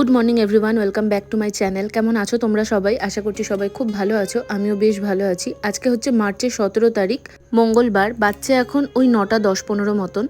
Good morning everyone, welcome back to my channel. কেমন আছো তোমরা সবাই? আশা করছি সবাই খুব ভালো আছো। আমিও বেশ ভালো আছি। আজকে হচ্ছে মার্চের 17 তারিখ, মঙ্গলবার। বাচ্চা এখন ওই 9টা 10-15 মতন।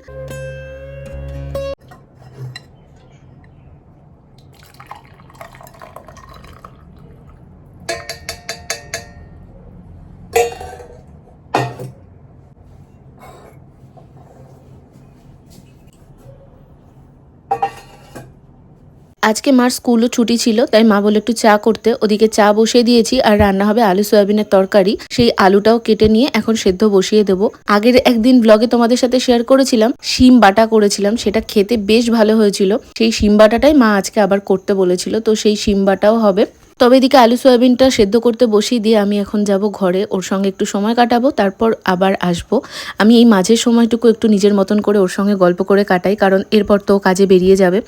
আজকে মার স্কুলও ছুটি ছিল, তাই মা বলে একটু চা করতে। ওদিকে চা বসিয়ে দিয়েছি আর রান্না হবে আলু সয়াবিনের তরকারি। সেই আলুটাও কেটে নিয়ে এখন সেদ্ধ বসিয়ে দেবো। আগের একদিন ব্লগে তোমাদের সাথে শেয়ার করেছিলাম শিম বাটা করেছিলাম, সেটা খেতে বেশ ভালো হয়েছিল। সেই শিম বাটাটাই মা আজকে আবার করতে বলেছিল, তো সেই শিম বাটাও হবে। তবে এদিকে আলু সয়াবিনটা সেদ্ধ করতে বসিয়ে দিয়ে আমি এখন যাব ঘরে, ওর সঙ্গে একটু সময় কাটাবো, তারপর আবার আসবো। আমি এই মাঝের সময়টুকু একটু নিজের মতন করে ওর সঙ্গে গল্প করে কাটাই, কারণ এরপর তো কাজে বেরিয়ে যাবে।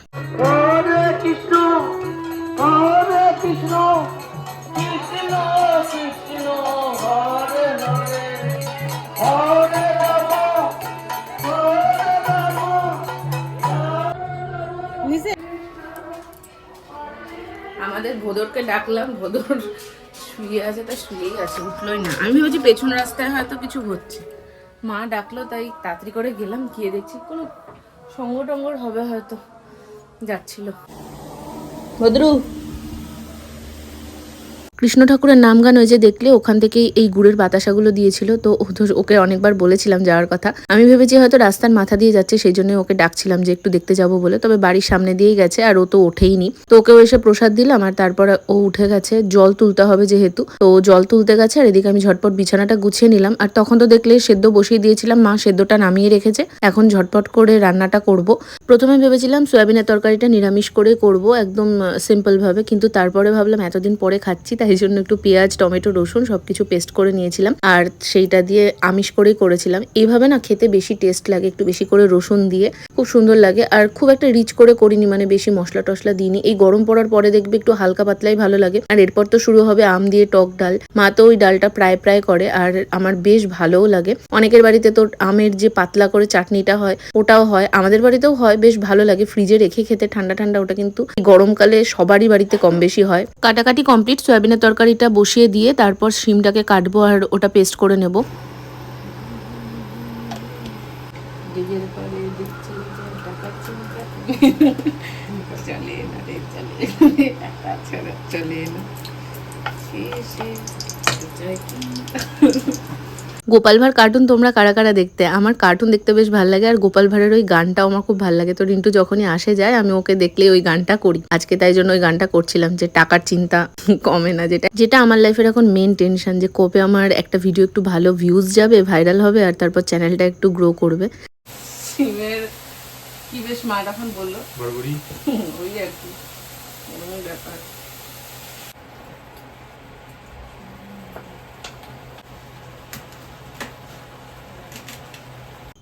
আমাদের ভোদরকে ডাকলাম, ভোদর শুয়ে আছে, তা শুয়েই আছে, উঠলোই না। আমি ভেবেছি পেছন রাস্তায় হয়তো কিছু হচ্ছে, মা ডাকলো তাই তাড়াতাড়ি করে গেলাম। গিয়ে দেখছি কোনো সঙ্গ টঙ্গর হবে, হয়তো যাচ্ছিল। ভদ্রু কৃষ্ণ ঠাকুরের নাম গান ওই যে দেখলে, ওখান থেকেই এই গুড়ের বাতাসাগুলো দিয়েছিল। তো ওকে অনেকবার বলেছিলাম যাওয়ার কথা। আমি ভেবেছি হয়তো রাস্তার মাথা দিয়ে যাচ্ছে, সেই জন্য ওকে ডাকছিলাম যে একটু দেখতে যাবো বলে। তবে বাড়ির সামনে দিয়েই গেছে, আর ও তো ওঠেইনি। তো ওকেও এসে প্রসাদ দিলাম, আর তারপরে ও উঠে গেছে। জল তুলতে হবে যেহেতু, তো জল তুলতে গেছে। আর এদিকে আমি ঝটপট বিছানাটা গুছিয়ে নিলাম। আর তখন তো দেখলে সেদ্ধ বসিয়ে দিয়েছিলাম, মা সেদ্ধটা নামিয়ে রেখেছে। এখন ঝটপট করে রান্নাটা করব। প্রথমে ভেবেছিলাম সয়াবিনের তরকারিটা নিরামিষ করে করব, একদম সিম্পল ভাবে, কিন্তু তারপরে ভাবলাম এতদিন পরে খাচ্ছি, তাই জন্য একটু পেঁয়াজ, টমেটো, রসুন সবকিছু পেস্ট করে নিয়েছিলাম, আর সেইটা দিয়ে আমিষ করেই করেছিলাম। এইভাবে না খেতে বেশি টেস্ট লাগে, একটু বেশি করে রসুন দিয়ে খুব সুন্দর লাগে। আর খুব একটা রিচ করে করিনি, মানে বেশি মশলা টশলা দিইনি। এই গরম পড়ার পরে দেখবে একটু হালকা পাতলাই ভালো লাগে। আর এরপর তো শুরু হবে আম দিয়ে টক ডাল। মা তো ওই ডালটা প্রায় প্রায় করে, আর আমার বেশ ভালোও লাগে। অনেকের বাড়িতে তো আমের যে পাতলা করে চাটনিটা হয়, ওটাও হয়, আমাদের বাড়িতেও হয়, বেশ ভালো লাগে ফ্রিজে রেখে খেতে ঠান্ডা ঠান্ডা। ওটা কিন্তু গরমকালে সবারই বাড়িতে কম বেশি হয়। কাটাকাটি কমপ্লিট, সয়াবিনের তরকারিটা বসিয়ে দিয়ে তারপর শিমটাকে কাটবো আর ওটা পেস্ট করে নেব। গোপাল ভাঁড় কার্টুন তোমরা কারা কারা দেখতে? আমার কার্টুন দেখতে বেশ ভালো লাগে, আর গোপাল ভাঁড়ের ওই গানটাও আমার খুব ভালো লাগে। তো রিন্টু যখনই আসে যায়, আমি ওকে দেখলে ওই গানটা করি। আজকে তাই জন্য ওই গানটা করছিলাম, যে টাকার চিন্তা কমে না, যেটা যেটা আমার লাইফের এখন মেন টেনশন, যে কবে আমার একটা ভিডিও একটু ভালো ভিউজ যাবে, ভাইরাল হবে, আর তারপর চ্যানেলটা একটু গ্রো করবে। সিমের কি বেশ মা তখন বললো বড়বড়ি, ওই আর কি ব্যাপার।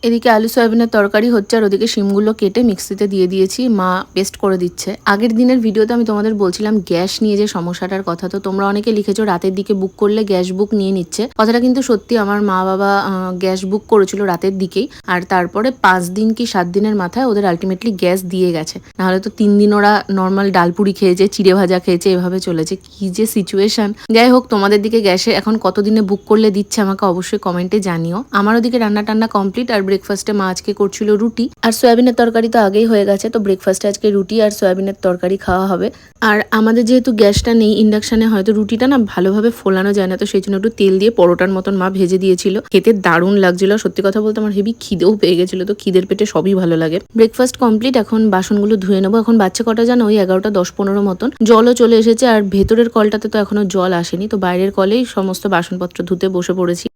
এদিকে আলু সয়াবিনের তরকারি হচ্ছে, আর ওদিকে শিমগুলো কেটে মিক্সিতে দিয়ে দিয়েছি, মা পেস্ট করে দিচ্ছে। আগের দিনের ভিডিওতে আমি তোমাদের বলছিলাম গ্যাস নিয়ে যে সমস্যাটার কথা, তো তোমরা অনেকে লিখেছো রাতের দিকে বুক করলে গ্যাস বুক নিয়ে নিচ্ছে। কথাটা কিন্তু সত্যি, আমার মা বাবা গ্যাস বুক করেছিল রাতের দিকেই, আর তারপরে 5 দিন কি 7 দিনের মাথায় ওদের আলটিমেটলি গ্যাস দিয়ে গেছে। নাহলে তো 3 দিন ওরা নর্মাল ডালপুরি খেয়েছে, চিড়ে ভাজা খেয়েছে, এভাবে চলেছে। কি যে সিচুয়েশন। যাই হোক, তোমাদের দিকে গ্যাসে এখন কতদিনে বুক করলে দিচ্ছে আমাকে অবশ্যই কমেন্টে জানিও। আমার ওদিকে রান্না টান্না কমপ্লিট, আর ব্রেকফাস্টে মা আজকে করছিল রুটি, আর সয়াবিনের তরকারি তো আগেই হয়ে গেছে। তো ব্রেকফাস্টে আজকে রুটি আর সয়াবিনের তরকারি খাওয়া হবে। আর আমাদের যেহেতু গ্যাসটা নেই, ইন্ডাকশনে হয়তো রুটিটা না ভালোভাবে ফোলানো যায় না, তো সেই জন্য একটু তেল দিয়ে পরোটার মতন মা ভেজে দিয়েছিল। খেতে দারুণ লাগছিল। সত্যি কথা বলতে আমার হেভি খিদেও পেয়ে গেছিল, তো খিদের পেটে সবই ভালো লাগে। ব্রেকফাস্ট কমপ্লিট, এখন বাসনগুলো ধুয়ে নেবো। এখন বাচ্চা কটা জানো, ওই 11টা 10-15 মতন। জলও চলে এসেছে, আর ভেতরের কলটাতে তো এখনো জল আসেনি, তো বাইরের কলেই সমস্ত বাসনপত্র ধুতে বসে পড়েছি।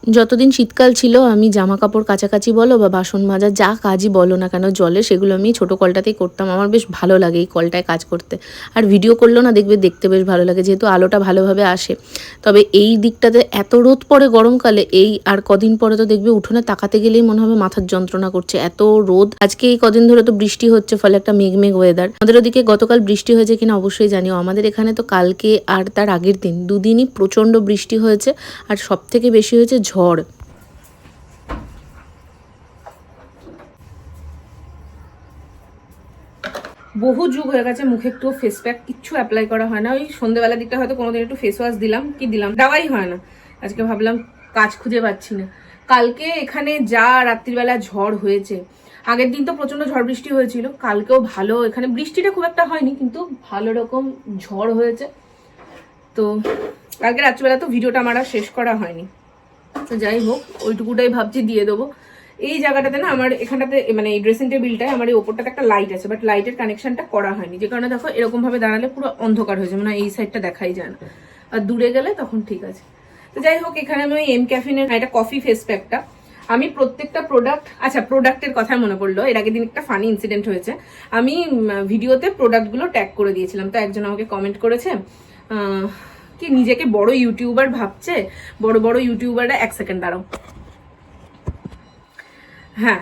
যতদিন শীতকাল ছিল আমি জামা কাপড় কাচাকাচি বলো বা বাসন মাজা যা কাজই বলো না কেন জলে, সেগুলো আমি ছোটো কলটাতেই করতাম। আমার বেশ ভালো লাগে এই কলটায় কাজ করতে। আর ভিডিও করলেও না দেখবে দেখতে বেশ ভালো লাগে, যেহেতু আলোটা ভালোভাবে আসে। তবে এই দিকটাতে এত রোদ পড়ে গরমকালে, এই আর কদিন পরে তো দেখবে উঠোনে তাকাতে গেলেই মনে হবে মাথার যন্ত্রণা করছে, এত রোদ। আজকে এই কদিন ধরে তো বৃষ্টি হচ্ছে, ফলে একটা মেঘ ওয়েদার। আমাদের ওদিকে গতকাল বৃষ্টি হয়েছে কিনা অবশ্যই জানিও। আমাদের এখানে তো কালকে আর তার আগের দিন দুদিনই প্রচণ্ড বৃষ্টি হয়েছে, আর সব থেকে বেশি হয়েছে ঝড়। বহু যুগ হয়ে গেছে মুখে একটু ফেস প্যাক কিচ্ছু অ্যাপ্লাই করা হয় না। ওই সন্ধ্যেবেলার দিকটা হয়তো কোনোদিন একটু ফেস ওয়াশ দিলাম, দেওয়াই হয় না। আজকে ভাবলাম কাজ খুঁজে পাচ্ছি না। কালকে এখানে যা রাত্রিবেলা ঝড় হয়েছে, আগের দিন তো প্রচন্ড ঝড় বৃষ্টি হয়েছিল, কালকেও ভালো, এখানে বৃষ্টিটা খুব একটা হয়নি কিন্তু ভালো রকম ঝড় হয়েছে। তো কালকে রাত্রিবেলা তো ভিডিওটা আমার আর শেষ করা হয়নি। তো যাই হোক, ওইটুকুটাই ভাবছি দিয়ে দেবো। এই জায়গাটাতে না আমার এখানটাতে মানে এই ড্রেসিং টেবিলটায় আমার এই ওপরটাতে একটা লাইট আছে, বাট লাইটের কানেকশনটা করা হয়নি, যে কারণে দেখো এরকম ভাবে দাঁড়ালে পুরো অন্ধকার হয়ে যায়, মানে এই সাইডটা দেখাই যায় না, আর দূরে গেলে তখন ঠিক আছে। তো যাই হোক, এখানে আমি ওই এম ক্যাফিনের একটা কফি ফেস প্যাকটা, আমি প্রত্যেকটা প্রোডাক্ট, আচ্ছা প্রোডাক্টের কথা মনে পড়লো, এর আগের দিন একটা ফানি ইনসিডেন্ট হয়েছে। আমি ভিডিওতে প্রোডাক্টগুলো ট্যাগ করে দিয়েছিলাম, তো একজন আমাকে কমেন্ট করেছে কি নিজেকে বড় ইউটিউবার ভাবছে, বড় বড় ইউটিউবাররা, এক সেকেন্ড দাঁড়াও, হ্যাঁ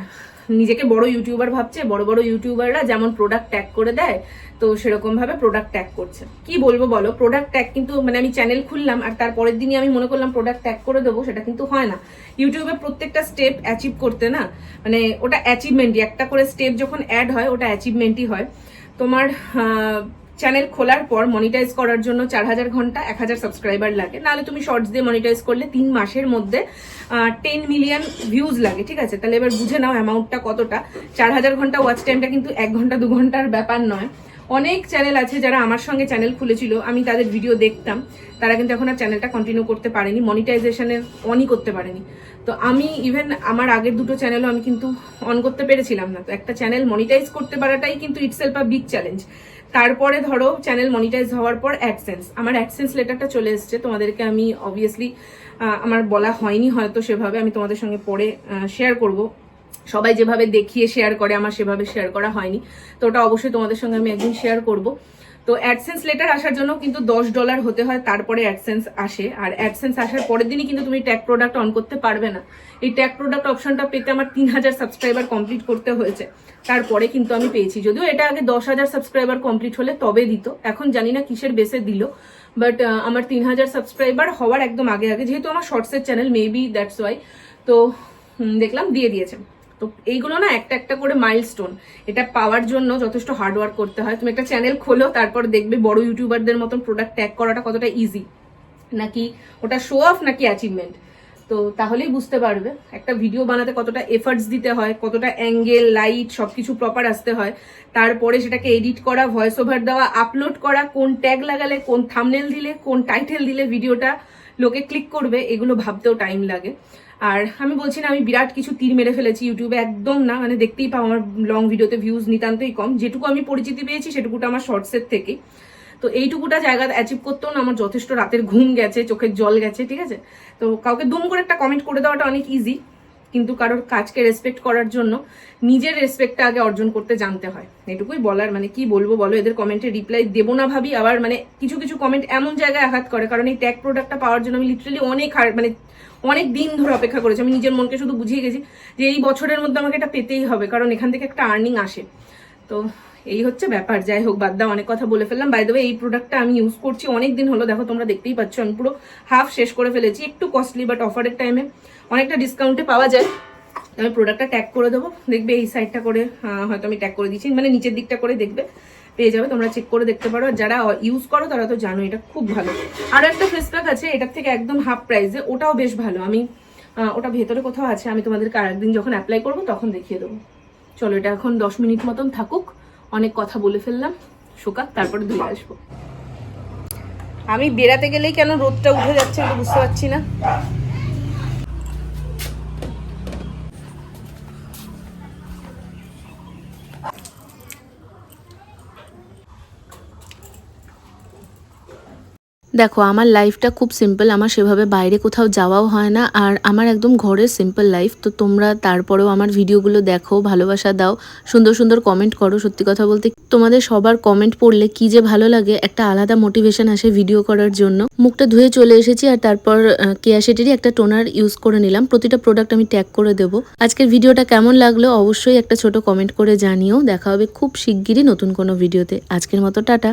নিজেকে বড় ইউটিউবার ভাবছে, বড় বড় ইউটিউবাররা যেমন প্রোডাক্ট ট্যাগ করে দেয়, তো সেরকম ভাবে প্রোডাক্ট ট্যাগ করছে। কি বলবো বলো, প্রোডাক্ট ট্যাগ কিন্তু মানে আমি চ্যানেল খুললাম আর তারপরের দিনই আমি মনে করলাম প্রোডাক্ট ট্যাগ করে দেবো, সেটা কিন্তু হয় না। ইউটিউবে প্রত্যেকটা স্টেপ অ্যাচিভ করতে না, মানে ওটা অ্যাচিভমেন্টই, একটা করে স্টেপ যখন অ্যাড হয় ওটা অ্যাচিভমেন্টই হয়। তোমার চ্যানেল খোলার পর মনিটাইজ করার জন্য 4000 ঘন্টা 1000 সাবস্ক্রাইবার লাগে, নাহলে তুমি শর্টস দিয়ে মনিটাইজ করলে 3 মাসের মধ্যে 10 মিলিয়ন ভিউজ লাগে, ঠিক আছে? তাহলে এবার বুঝে নাও অ্যামাউন্টটা কতটা। 4000 ঘন্টা ওয়াচ টাইমটা কিন্তু 1 ঘন্টা 2 ঘন্টার ব্যাপার নয়। অনেক চ্যানেল আছে যারা আমার সঙ্গে চ্যানেল খুলেছিল, আমি তাদের ভিডিও দেখতাম, তারা কিন্তু এখন আর চ্যানেলটা কন্টিনিউ করতে পারেনি, মনিটাইজেশনের অনই করতে পারেনি। তো আমি ইভেন আমার আগের দুটো চ্যানেলও আমি কিন্তু অন করতে পেরেছিলাম না। তো একটা চ্যানেল মনিটাইজ করতে পারাটাই কিন্তু ইটসেলফ আ বিগ চ্যালেঞ্জ। তারপরে ধরো চ্যানেল মনিটাইজ হওয়ার পর অ্যাডসেন্স, আমার অ্যাডসেন্স লেটারটা চলে এসছে, তোমাদেরকে আমি অবভিয়াসলি আমার বলা হয়নি হয়তো সেভাবে, আমি তোমাদের সঙ্গে পরে শেয়ার করব। সবাই যেভাবে দেখিয়ে শেয়ার করে আমার সেভাবে শেয়ার করা হয়নি, তো ওটা অবশ্যই তোমাদের সঙ্গে আমি একদিন শেয়ার করব। তো অ্যাডসেন্স লেটার আসার জন্য কিন্তু $10 হতে হয়, তারপরে অ্যাডসেন্স আসে। আর অ্যাডসেন্স আসার পরের দিনই কিন্তু তুমি ট্যাগ প্রোডাক্ট অন করতে পারবে না। এই ট্যাগ প্রোডাক্ট অপশনটা পেতে আমার 3000 সাবস্ক্রাইবার কমপ্লিট করতে হয়েছে, তারপরে কিন্তু আমি পেয়েছি। যদিও এটা আগে 10,000 সাবস্ক্রাইবার কমপ্লিট হলে তবে দিত, এখন জানি না কিসের বেসে দিল, বাট আমার 3000 সাবস্ক্রাইবার হওয়ার একদম আগে আগে, যেহেতু আমার শর্টসের চ্যানেল মেবি দ্যাটস ওয়াই, তো দেখলাম দিয়ে দিয়েছে। তো এইগুলো না একটা একটা করে মাইলস্টোন, এটা পাওয়ার জন্য যথেষ্ট হার্ডওয়ার্ক করতে হয়। তুমি একটা চ্যানেল খোলো, তারপর দেখবে বড় ইউটিউবারদের মতন প্রোডাক্ট ট্যাগ করাটা কতটা ইজি, নাকি ওটা শো অফ নাকি অ্যাচিভমেন্ট। তো তাহলেই বুঝতে পারবে একটা ভিডিও বানাতে কতটা এফার্টস দিতে হয়, কতটা অ্যাঙ্গেল লাইট সবকিছু প্রপার আসতে হয়, তারপরে সেটাকে এডিট করা, ভয়েস ওভার দেওয়া, আপলোড করা, কোন ট্যাগ লাগালে, কোন থাম্বনেল দিলে, কোন টাইটেল দিলে ভিডিওটা লোকে ক্লিক করবে, এগুলো ভাবতেও টাইম লাগে। আর আমি বলছি না আমি বিরাট কিছু তীর মেরে ফেলেছি ইউটিউবে, একদম না, মানে দেখতেই পাও আমার লং ভিডিওতে ভিউজ নিতান্তই কম, যেটুকু আমি পরিচিতি পেয়েছি সেটুকুটা আমার শর্টসের থেকে। তো এইটুকুটা জায়গা অ্যাচিভ করতেও না আমার যথেষ্ট রাতের ঘুম গেছে, চোখের জল গেছে, ঠিক আছে? তো কাউকে দুম করে একটা কমেন্ট করে দেওয়াটা অনেক ইজি, কিন্তু কারোর কাজকে রেসপেক্ট করার জন্য নিজের রেসপেক্টটা আগে অর্জন করতে জানতে হয়, এটুকুই বলার। মানে কি বলবো বলো, এদের কমেন্টে রিপ্লাই দেবো না ভাবি, আবার মানে কিছু কিছু কমেন্ট এমন জায়গায় আঘাত করে, কারণ এই ট্যাগ প্রোডাক্টটা পাওয়ার জন্য আমি লিটারালি অনেক দিন ধরে অপেক্ষা করেছি। আমি নিজের মনকে শুধু বুঝিয়ে গেছি যে এই বছরের মধ্যে আমাকে এটা পেতেই হবে, কারণ এখান থেকে একটা আর্নিং আসে। তো এই হচ্ছে ব্যাপার। যাই হোক, বাদ দাও, অনেক কথা বলে ফেললাম। বাই দ্য ওয়ে, এই প্রোডাক্টটা আমি ইউজ করছি অনেক দিন হলো, দেখো তোমরা দেখতেই পাচ্ছ আমি পুরো হাফ শেষ করে ফেলেছি। একটু কস্টলি, বাট অফারের টাইমে অনেকটা ডিসকাউন্টে পাওয়া যায়। আমি প্রোডাক্টটা ট্যাগ করে দেবো, দেখবে এই সাইডটা করে হয়তো আমি ট্যাগ করে দিচ্ছি, মানে নিচের দিকটা করে দেখবে পেয়ে যাবে, তোমরা চেক করে দেখতে পারো। যারা ইউজ করো তারা তো জানো এটা খুব ভালো। আরো একটা ফেস প্যাক আছে এটার থেকে একদম হাফ প্রাইসে, ওটাও বেশ ভালো। আমি ওটা ভেতরে কোথাও আছে, আমি তোমাদেরকে আরেকদিন যখন অ্যাপ্লাই করবো তখন দেখিয়ে দেবো। চলো, এটা এখন 10 মিনিট মতন থাকুক, অনেক কথা বলে ফেললাম, শোকাক, তারপরে ধুয়ে আসবো। আমি বেড়াতে গেলেই কেন রোদটা উঠে যাচ্ছে আমি বুঝতে পারছি না। দেখো আমার লাইফটা খুব সিম্পল, আমার সেভাবে বাইরে কোথাও যাওয়াও হয় না, আর আমার একদম ঘরের সিম্পল লাইফ। তো তোমরা তারপরেও আমার ভিডিওগুলো দেখো, ভালোবাসা দাও, সুন্দর সুন্দর কমেন্ট করো। সত্যি কথা বলতে তোমাদের সবার কমেন্ট পড়লে কি যে ভালো লাগে, একটা আলাদা মোটিভেশন আসে ভিডিও করার জন্য। মুখটা ধুয়ে চলে এসেছি, আর তারপর কেয়া শেটেরই একটা টোনার ইউজ করে নিলাম। প্রতিটা প্রোডাক্ট আমি ট্যাগ করে দেবো। আজকের ভিডিওটা কেমন লাগলো অবশ্যই একটা ছোট কমেন্ট করে জানিও। দেখা হবে খুব শিগগিরই নতুন কোনো ভিডিওতে। আজকের মতো টাটা।